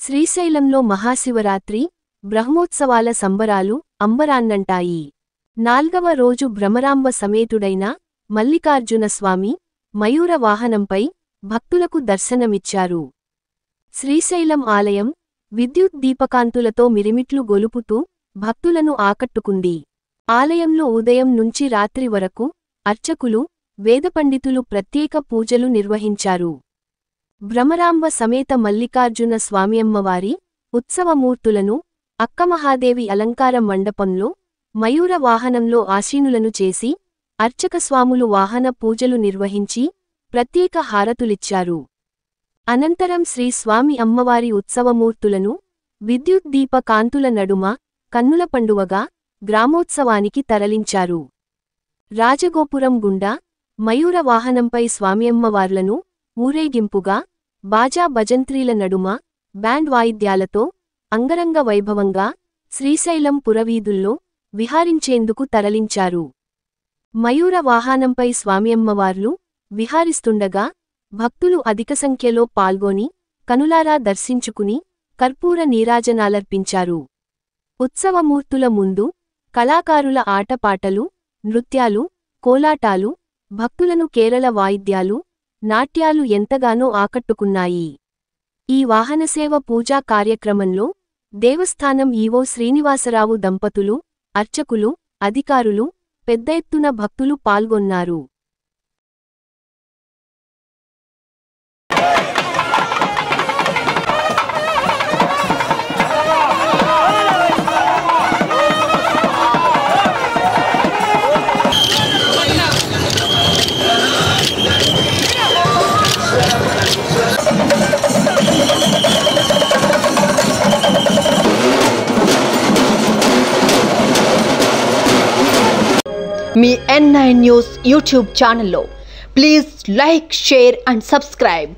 శ్రీశైలంలో మహాశివరాత్రి బ్రహ్మోత్సవాల సంబరాలు అంబరాన్నంటాయి. 4వ రోజు భ్రమరాంబ సమేతుడైన మల్లికార్జున స్వామి మయూర వాహనంపై భక్తులకు దర్శనమిచ్చారు. శ్రీశైలం ఆలయం విద్యుత్ దీపకాంతులతో మిరిమిట్లు గొలుపుతూ భక్తులను ఆకట్టుకుంది. ఆలయంలో ఉదయం నుంచి రాత్రి వరకు అర్చకులు, వేదపండితులు ప్రత్యేక పూజలు నిర్వహించారు. భ్రమరాంబ సమేత మల్లికార్జున స్వామియమ్మవారి ఉత్సవమూర్తులను అక్కమహాదేవి అలంకార మండపంలో మయూర వాహనంలో ఆసీనులను చేసి అర్చకస్వాములు వాహన పూజలు నిర్వహించి ప్రత్యేక హారతులిచ్చారు. అనంతరం శ్రీ స్వామి అమ్మవారి ఉత్సవమూర్తులను విద్యుత్ దీప కాంతుల నడుమ కన్నుల పండువగా గ్రామోత్సవానికి తరలించారు. రాజగోపురం గుండా మయూర వాహనంపై స్వామియమ్మవార్లను ఊరేగింపుగా బాజా భజంత్రీల నడుమ బ్యాండ్ వాయిద్యాలతో అంగరంగ వైభవంగా శ్రీశైలం పురవీధుల్లో విహారించేందుకు తరలించారు. మయూర వాహనంపై స్వామియమ్మవార్లు విహారిస్తుండగా భక్తులు అధిక సంఖ్యలో పాల్గొని కనులారా దర్శించుకుని కర్పూర నీరాజనాలర్పించారు. ఉత్సవమూర్తుల ముందు కళాకారుల ఆటపాటలు, నృత్యాలు, కోలాటాలు, భక్తులను కేరళ వాయిద్యాలు, నాట్యాలు ఎంతగానో ఆకట్టుకున్నాయి. ఈ వాహనసేవ పూజా కార్యక్రమంలో దేవస్థానం ఈవో శ్రీనివాసరావు దంపతులు, అర్చకులు, అధికారులు, పెద్ద ఎత్తున భక్తులు పాల్గొన్నారు. మీ N9 న్యూస్ యూట్యూబ్ ఛానల్లో please like, share and subscribe.